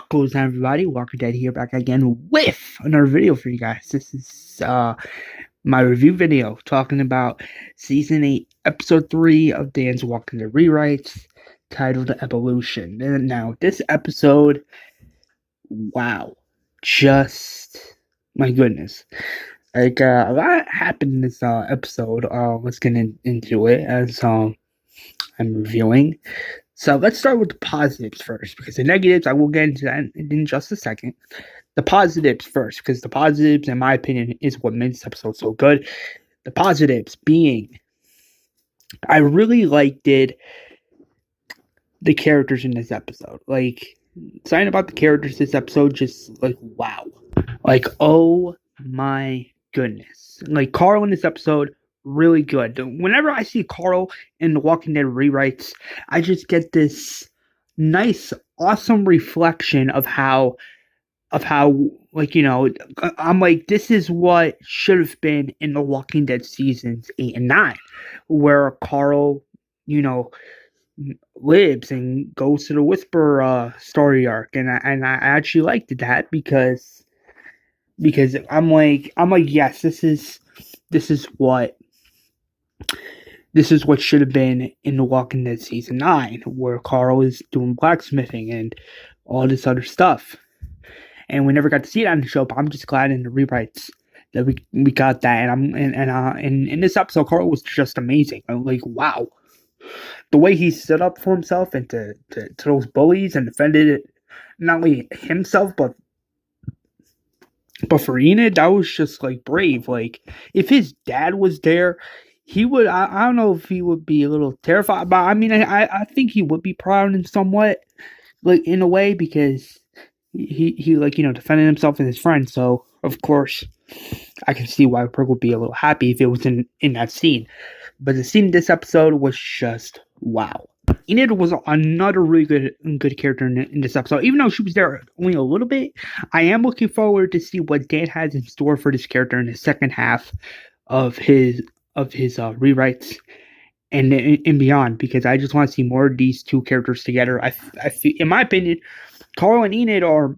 goes on, everybody? Walker Dead here, back again with another video for you guys. This is my review video talking about Season 8, Episode 3 of Dan's Walking Dead Rewrites, titled Evolution. And now, this episode, wow, just, my goodness. Like, a lot happened in this episode. Let's get into it as I'm reviewing. So let's start with the positives first, because the negatives, I will get into that in just a second. The positives first, because the positives, in my opinion, is what made this episode so good. The positives being, I really liked the characters in this episode. Like, something about the characters this episode, just like, wow. Like, oh my goodness. Like, Carl in this episode, really good. Whenever I see Carl in the Walking Dead rewrites, I just get this nice, awesome reflection of how, like, you know, I'm like, this is what should have been in the Walking Dead seasons 8 and 9, where Carl, you know, lives and goes to the Whisper story arc, and I actually liked that because I'm like, yes, this is what should have been in The Walking Dead Season 9, where Carl is doing blacksmithing and all this other stuff. And we never got to see it on the show, but I'm just glad in the rewrites that we got that. And in this episode, Carl was just amazing. I'm like, wow. The way he stood up for himself and to those bullies and defended it, not only himself, but for Enid, that was just, like, brave. Like, if his dad was there, he would, I don't know if he would be a little terrified, but I mean, I think he would be proud in somewhat, like, in a way, because he like, you know, defended himself and his friend. So, of course, I can see why Perk would be a little happy if it was in that scene. But the scene in this episode was just, wow. Enid was another really good character in this episode. Even though she was there only a little bit, I am looking forward to see what Dan has in store for this character in the second half of his rewrites and beyond, because I just want to see more of these two characters together. I feel, in my opinion, Carl and Enid are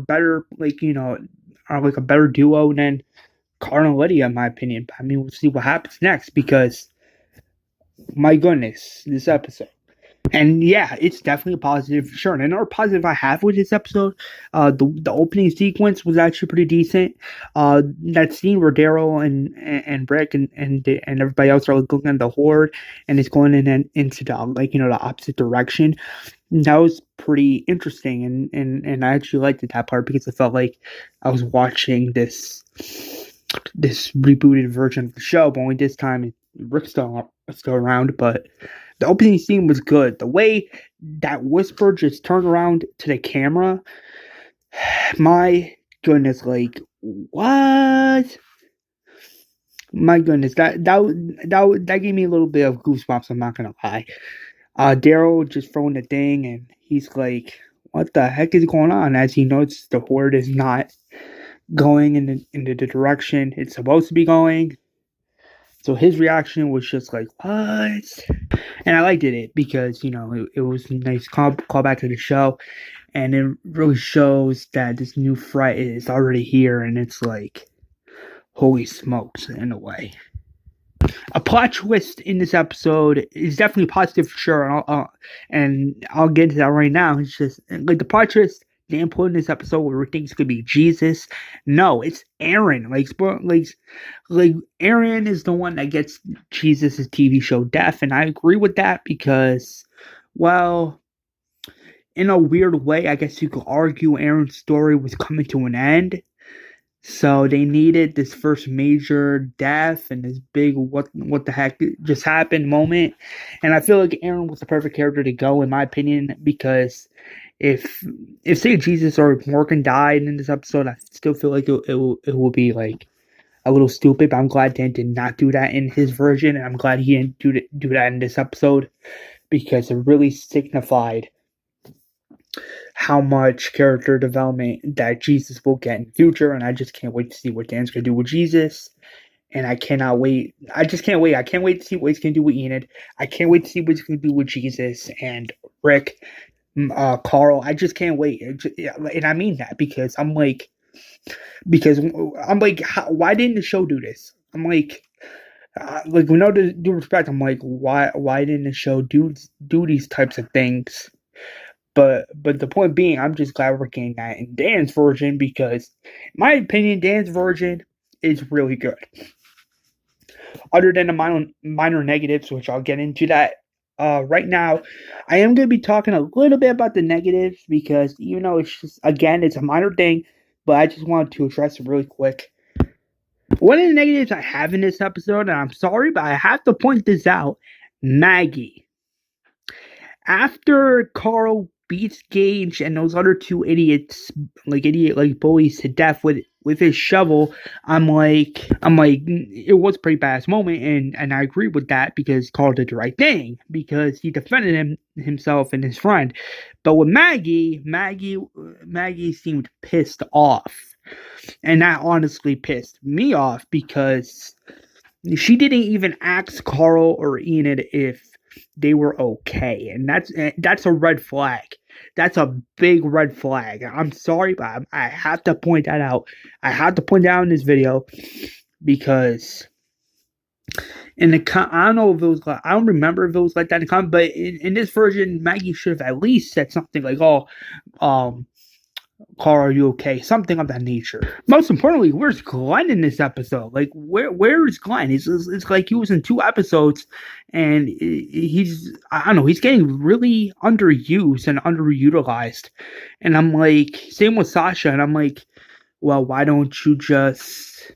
better, like, you know, are like a better duo than Carl and Lydia, in my opinion. But I mean, we'll see what happens next, because my goodness, this episode. And yeah, it's definitely a positive for sure. And another positive I have with this episode, the opening sequence was actually pretty decent. That scene where Daryl and Rick and everybody else are looking at the horde, and it's going into the, like, you know, the opposite direction. That was pretty interesting, and I actually liked that part, because I felt like I was watching this rebooted version of the show, but only this time Rick's still around. But the opening scene was good. The way that Whisper just turned around to the camera, my goodness, like, what? My goodness, that gave me a little bit of goosebumps, I'm not gonna lie. Daryl just throwing the thing, and he's like, what the heck is going on? As he notes, the horde is not going in the direction it's supposed to be going. So his reaction was just like, what? And I liked it because, you know, it was a nice call back to the show, and it really shows that this new threat is already here, and it's like, holy smokes, in a way. A plot twist in this episode is definitely positive for sure, and I'll get into that right now. It's just, like, the plot twist they put in this episode where we think it's gonna be Jesus. No, it's Aaron. Like Aaron is the one that gets Jesus' TV show death, and I agree with that because, well, in a weird way, I guess you could argue Aaron's story was coming to an end. So they needed this first major death and this big what the heck just happened moment. And I feel like Aaron was the perfect character to go, in my opinion, because if say Jesus or Morgan died in this episode, I still feel like it will be like a little stupid. But I'm glad Dan did not do that in his version, and I'm glad he didn't do that in this episode, because it really signified how much character development that Jesus will get in the future. And I just can't wait to see what Dan's gonna do with Jesus. And I cannot wait. I just can't wait. I can't wait to see what he's gonna do with Enid. I can't wait to see what he's gonna do with Jesus and Rick. Carl. I just can't wait. And I mean that because I'm like, why didn't the show do this? I'm like with no due respect, I'm like, why didn't the show do these types of things? But the point being, I'm just glad we're getting that in Dan's version because, in my opinion, Dan's version is really good. Other than the minor negatives, which I'll get into that right now, I am going to be talking a little bit about the negatives because even though it's just again it's a minor thing, but I just wanted to address it really quick. One of the negatives I have in this episode, and I'm sorry, but I have to point this out, Maggie. After Carl beats Gage and those other two idiots, like bullies to death with his shovel, I'm like, it was a pretty badass moment, and I agree with that because Carl did the right thing because he defended himself and his friend. But with Maggie seemed pissed off, and that honestly pissed me off because she didn't even ask Carl or Enid if they were okay, and that's a red flag. That's a big red flag. I'm sorry, but I have to point that out. I have to point that out in this video because I don't know if it was I don't remember if it was like that in the comment, but in this version, Maggie should have at least said something like, "Oh, Carl, are you okay?" Something of that nature. Most importantly, where's Glenn in this episode? Like, where is Glenn? It's like he was in 2 episodes, and he's I don't know. He's getting really underused and underutilized. And I'm like, same with Sasha. And I'm like, well, why don't you just?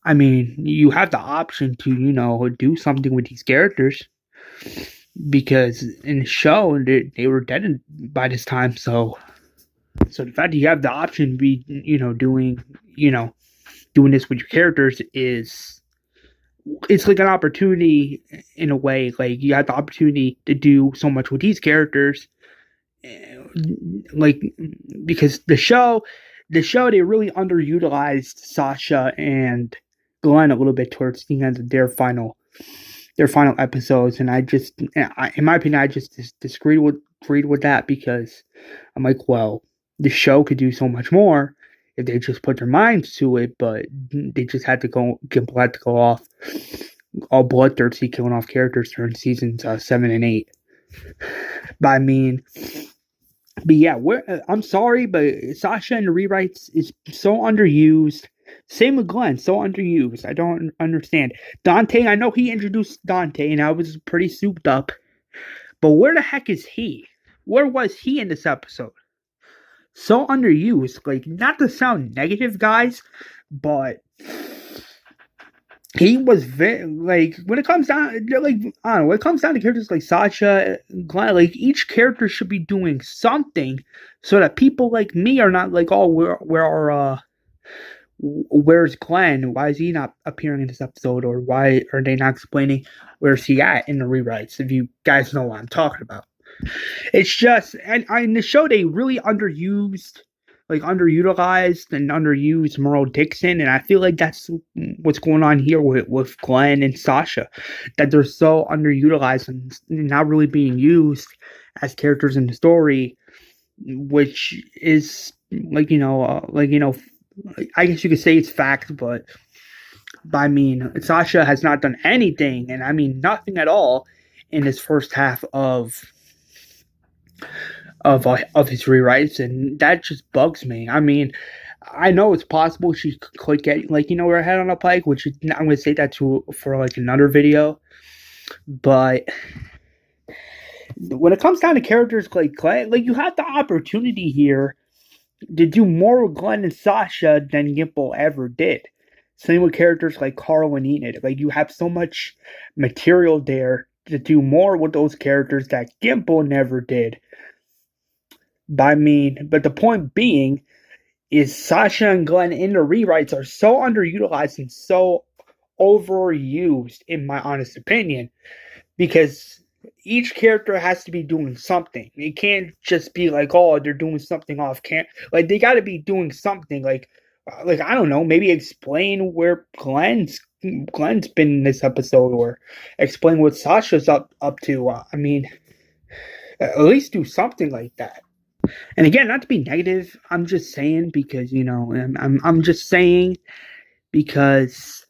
I mean, you have the option to do something with these characters because in the show they were dead by this time, so. So the fact that you have the option to be, doing this with your characters it's like an opportunity in a way. Like you have the opportunity to do so much with these characters, like because the show they really underutilized Sasha and Glenn a little bit towards the end of their final episodes, and in my opinion, I just disagreed with that because I'm like, well, the show could do so much more if they just put their minds to it, but they just had to go off all bloodthirsty, killing off characters during seasons 7 and 8. But yeah, I'm sorry, but Sasha in the rewrites is so underused. Same with Glenn, so underused. I don't understand. Dante, I know he introduced Dante, and I was pretty souped up. But where the heck is he? Where was he in this episode? So underused. Like, not to sound negative, guys, but he was very, like, when it comes down, like, I don't know, when it comes down to characters like Sasha, Glenn, like, each character should be doing something so that people like me are not like, oh, where's Glenn? Why is he not appearing in this episode? Or why are they not explaining where's he at in the rewrites? If you guys know what I'm talking about. It's just, and in the show, they really underutilized and underused Merle Dixon, and I feel like that's what's going on here with Glenn and Sasha, that they're so underutilized and not really being used as characters in the story, which is I guess you could say it's fact, but I mean, Sasha has not done anything, and I mean nothing at all in this first half of his rewrites, and that just bugs me. I mean, I know it's possible she could get her head on a pike, which I'm going to say that for like another video, but when it comes down to characters like Glenn, like you have the opportunity here to do more with Glenn and Sasha than Gimple ever did. Same with characters like Carl and Enid. Like you have so much material there to do more with those characters that Gimple never did. But the point being is Sasha and Glenn in the rewrites are so underutilized and so overused, in my honest opinion, because each character has to be doing something. It can't just be like, oh, they're doing something off camp. Like they got to be doing something. Like I don't know, maybe explain where Glenn's been in this episode, or explain what Sasha's up to. At least do something like that. And again, not to be negative, I'm just saying because I'm just saying because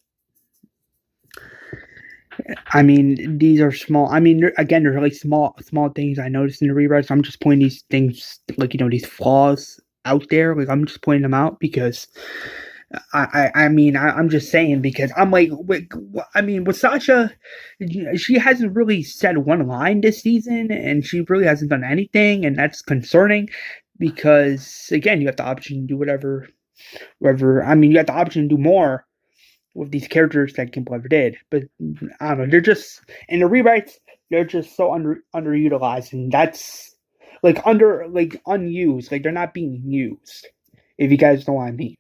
I mean these are small. I mean again, they're like small things I noticed in the rewrites. I'm just pointing these things like these flaws out there. Like I'm just pointing them out because I'm just saying because I'm like, wait, I mean, with Sasha, she hasn't really said one line this season, and she really hasn't done anything, and that's concerning because again, you have the option to do whatever. I mean, you have the option to do more with these characters that Gimple ever did, but I don't know. They're just in the rewrites. They're just so underutilized, and that's like unused. Like they're not being used. If you guys know what I mean.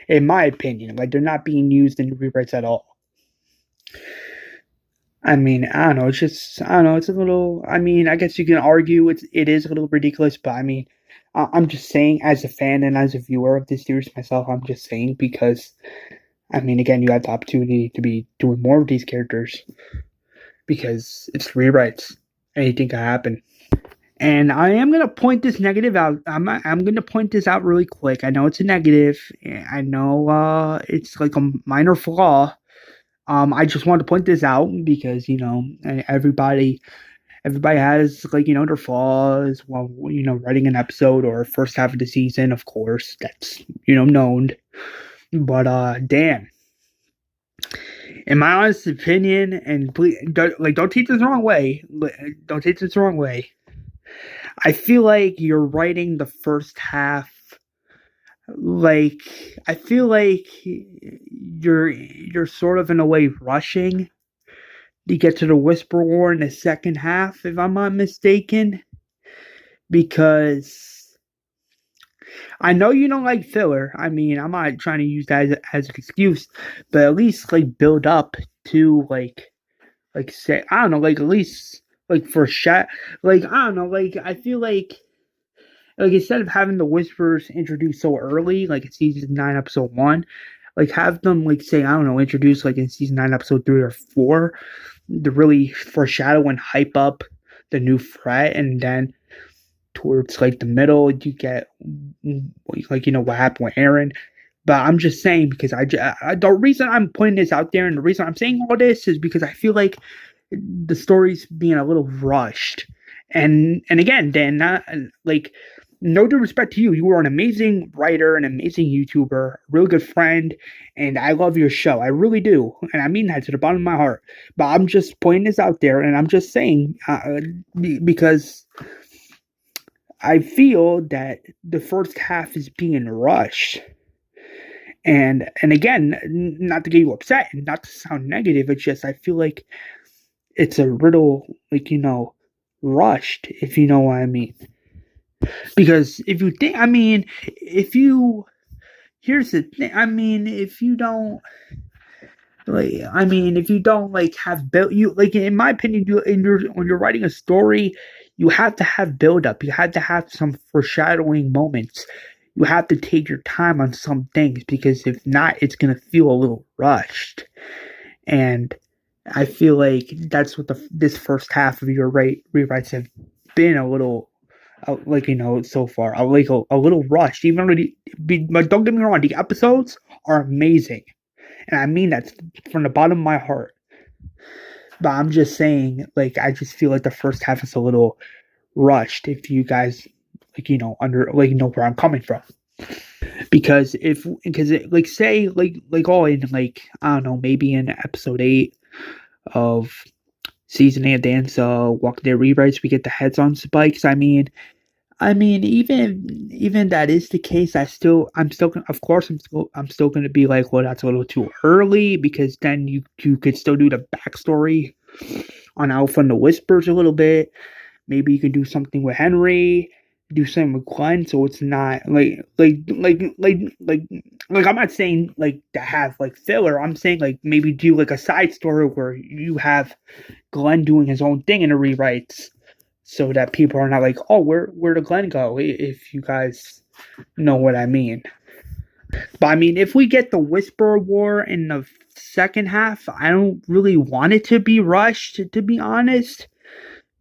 In my opinion, like they're not being used in rewrites at all. I mean, I don't know. It's just I don't know. It's a little. I mean, I guess you can argue it is a little ridiculous, but I mean, I'm just saying as a fan and as a viewer of this series myself, I'm just saying because I mean, again, you have the opportunity to be doing more of these characters because it's rewrites. Anything can happen. And I am gonna point this negative out. I'm gonna point this out really quick. I know it's a negative. I know it's like a minor flaw. I just wanted to point this out because everybody has like their flaws while writing an episode or first half of the season. Of course, that's known. But damn, in my honest opinion, and please don't take this the wrong way. Don't take this the wrong way. I feel like you're writing the first half. Like I feel like you're sort of in a way rushing to get to the Whisper War in the second half, if I'm not mistaken. Because I know you don't like filler. I mean, I'm not trying to use that as an excuse, but at least like build up to like say I don't know, like at least like for shot like I don't know, like I feel like instead of having the whispers introduced so early, like in season 9, episode 1, like have them like say I don't know, introduce like in season 9, episode 3 or 4, to really foreshadow and hype up the new threat, and then towards like the middle you get like what happened with Aaron. But I'm just saying because the reason I'm putting this out there and the reason I'm saying all this is because I feel like the story's being a little rushed. And again, Dan, not like no disrespect to you. You are an amazing writer, an amazing YouTuber, a really good friend, and I love your show. I really do. And I mean that to the bottom of my heart. But I'm just pointing this out there, and I'm just saying because I feel that the first half is being rushed. And again, not to get you upset and not to sound negative, it's just I feel like it's a little like rushed, if you know what I mean. Because if you think, I mean, if you here's the thing, I mean, if you don't like have built you like in my opinion, when you're writing a story, you have to have build up. You have to have some foreshadowing moments. You have to take your time on some things because if not, it's gonna feel a little rushed. And I feel like that's what this first half of your rewrites have been a little so far a little rushed. Even though but don't get me wrong, the episodes are amazing, and I mean that from the bottom of my heart. But I'm just saying, like I just feel like the first half is a little rushed. If you guys know where I'm coming from. Because say all in like I don't know, maybe in episode 8 of season 8 of Dance Walking Dead rewrites we get the heads on spikes. I mean even that is the case, I'm still I'm still going to be like, well, that's a little too early because then you could still do the backstory on Alpha and the Whispers a little bit. Maybe you could do something with Henry, do something with Glenn, so it's not like I'm not saying like to have like filler. I'm saying like maybe do like a side story where you have Glenn doing his own thing in the rewrites, so that people are not like, oh, where did Glenn go? If you guys know what I mean. But I mean, if we get the Whisper War in the second half, I don't really want it to be rushed, to be honest.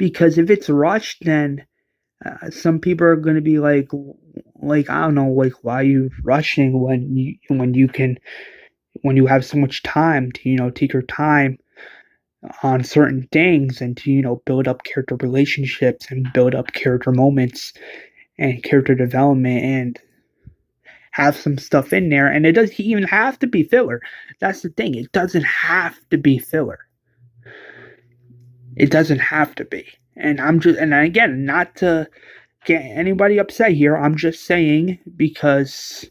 because if it's rushed, then some people are going to be like I don't know, like why are you rushing when you have so much time to take your time on certain things and to build up character relationships and build up character moments and character development and have some stuff in there. And it doesn't even have to be filler. That's the thing. It doesn't have to be filler. It doesn't have to be. And again, not to get anybody upset here, I'm just saying because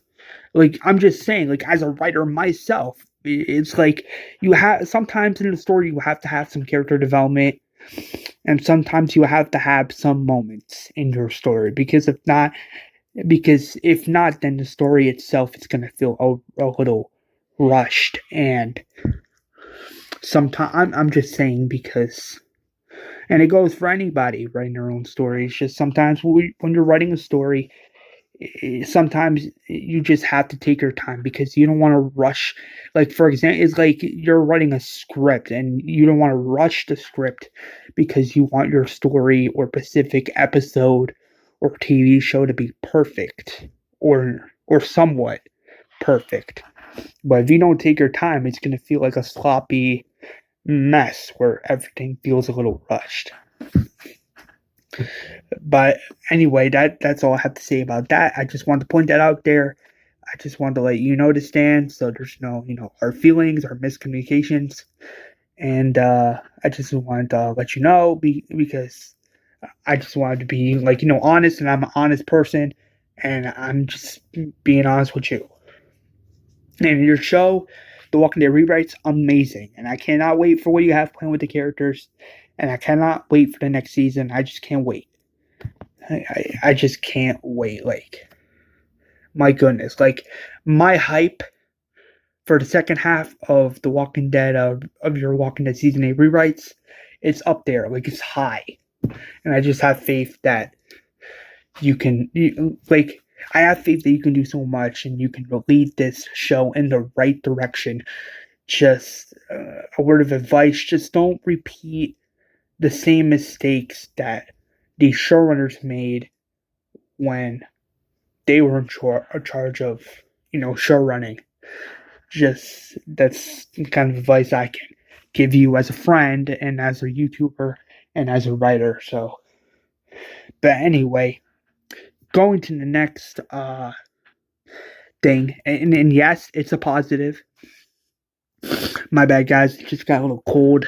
I'm just saying, as a writer myself, it's like you have sometimes in the story you have to have some character development, and sometimes you have to have some moments in your story because if not, then the story itself is going to feel a little rushed. And sometimes I'm just saying because, and it goes for anybody writing their own story. It's just sometimes when you're writing a story, sometimes you just have to take your time because you don't want to rush. Like, for example, it's like you're writing a script and you don't want to rush the script because you want your story or specific episode or TV show to be perfect or somewhat perfect. But if you don't take your time, it's going to feel like a sloppy mess where everything feels a little rushed. But anyway, that's all I have to say about that. I just wanted to point that out there. I just wanted to let you know the stand so there's no, our feelings, our miscommunications. And I just wanted to let you know because I just wanted to be honest, and I'm an honest person, and I'm just being honest with you. And your show, The Walking Dead Rewrites, amazing. And I cannot wait for what you have planned with the characters. And I cannot wait for the next season. I just can't wait. I just can't wait. My goodness. My hype for the second half of The Walking Dead, of your Walking Dead Season 8 rewrites, it's up there. It's high. And I just have faith that you can, I have faith that you can do so much and you can lead this show in the right direction. Just a word of advice, just don't repeat the same mistakes that the showrunners made when they were in charge of, show running. Just, that's the kind of advice I can give you as a friend and as a YouTuber and as a writer. So, but anyway, going to the next thing, and yes, it's a positive. My bad, guys. It just got a little cold.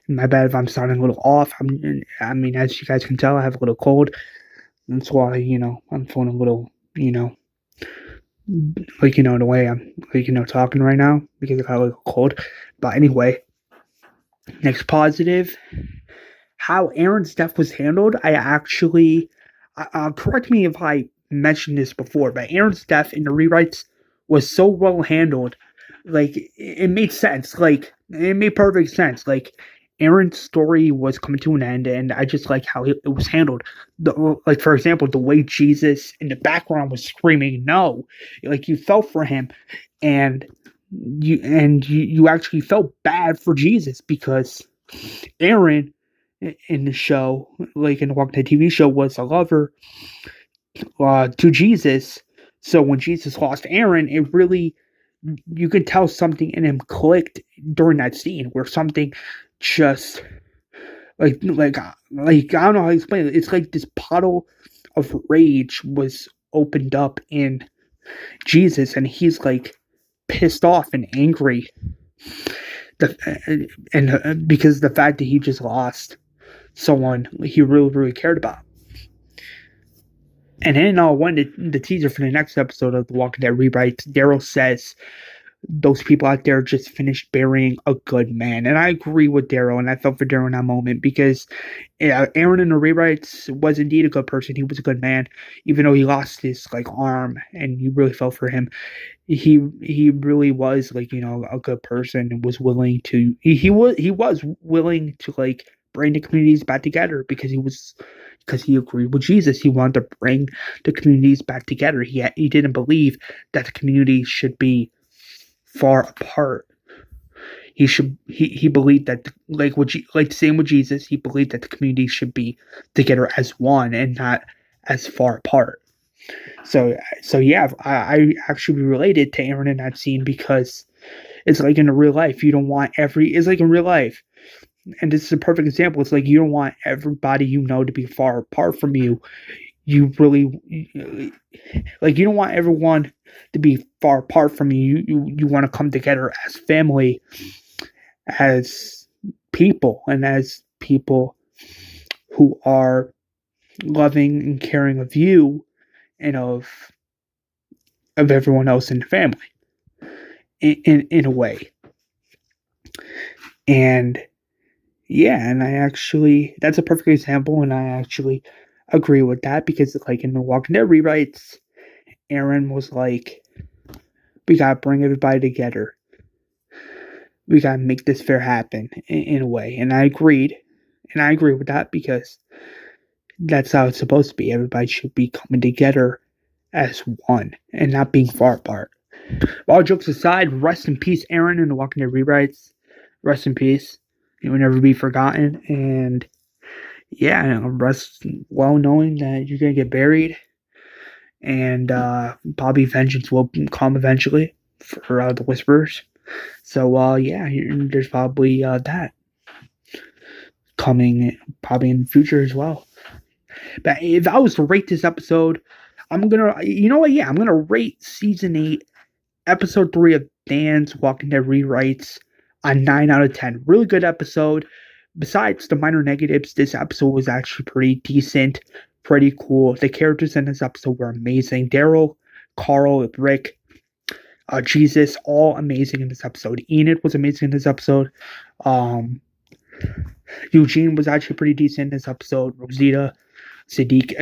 My bad if I'm sounding a little off. I mean, as you guys can tell, I have a little cold. That's why, I'm feeling a little, the way I'm, talking right now because I got a little cold. But anyway, next positive, how Aaron's death was handled. I actually, correct me if I mentioned this before, but Aaron's death in the rewrites was so well handled. It made sense. It made perfect sense. Aaron's story was coming to an end, and I just like how it was handled. For example, the way Jesus in the background was screaming "no," you felt for him, and you actually felt bad for Jesus because Aaron in the show, in the Walking Dead TV show, was a lover to Jesus. So when Jesus lost Aaron, it really, you could tell something in him clicked during that scene where something just I don't know how to explain it. It's like this puddle of rage was opened up in Jesus, and he's pissed off and angry, because the fact that he just lost someone he really, really cared about. And in the teaser for the next episode of The Walking Dead Rewrites, Daryl says those people out there just finished burying a good man. And I agree with Daryl, and I felt for Daryl in that moment because Aaron in the rewrites was indeed a good person. He was a good man, even though he lost his arm, and you really felt for him. He really was a good person and was willing to he was willing to bring the communities back together because he agreed with Jesus. He wanted to bring the communities back together. He didn't believe that the community should be far apart. he believed that, like the same with Jesus, he believed that the community should be together as one and not as far apart. So yeah, I actually related to Aaron in that scene because it's like in the real life, you don't want it's like in real life, and this is a perfect example. It's like you don't want everybody you know to be far apart from you. You really, like, you don't want everyone to be far apart from you. You want to come together as family, as people, and as people who are loving and caring of you and of everyone else in the family in a way. And yeah, and that's a perfect example, and I actually agree with that because, like, in the Walking Dead rewrites, Aaron was like, we gotta bring everybody together. We gotta make this fair happen in a way. And I agreed. And I agree with that because that's how it's supposed to be. Everybody should be coming together as one and not being far apart. All jokes aside, rest in peace, Aaron, in the Walking Dead rewrites. Rest in peace. You will never be forgotten. And yeah, rest well knowing that you're going to get buried. And probably vengeance will come eventually for the Whisperers. So yeah, there's probably that coming probably in the future as well. But if I was to rate this episode, I'm gonna, you know what? Yeah, I'm gonna rate season 8, episode 3 of Dan's Walking Dead rewrites a 9 out of 10. Really good episode. Besides the minor negatives, this episode was actually pretty decent, pretty cool. The characters in this episode were amazing. Daryl, Carl, Rick, Jesus, all amazing in this episode. Enid was amazing in this episode. Eugene was actually pretty decent in this episode. Rosita, Sadiq,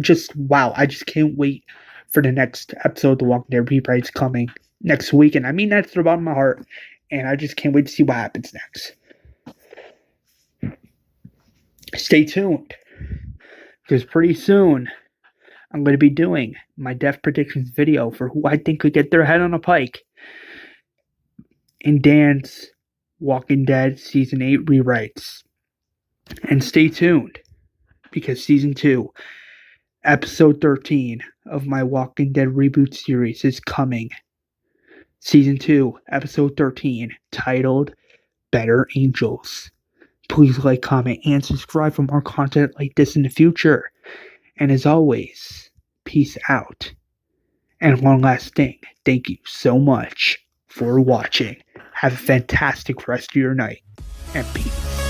just wow. I just can't wait for the next episode, The Walking Dead rewrites coming next week. And I mean that to the bottom of my heart. And I just can't wait to see what happens next. Stay tuned, because pretty soon I'm going to be doing my death predictions video for who I think could get their head on a pike in Dan's Walking Dead Season 8 rewrites. And stay tuned, because Season 2, Episode 13 of my Walking Dead reboot series is coming. Season 2, Episode 13, titled Better Angels. Please like, comment, and subscribe for more content like this in the future. And as always, peace out. And one last thing, thank you so much for watching. Have a fantastic rest of your night, and peace.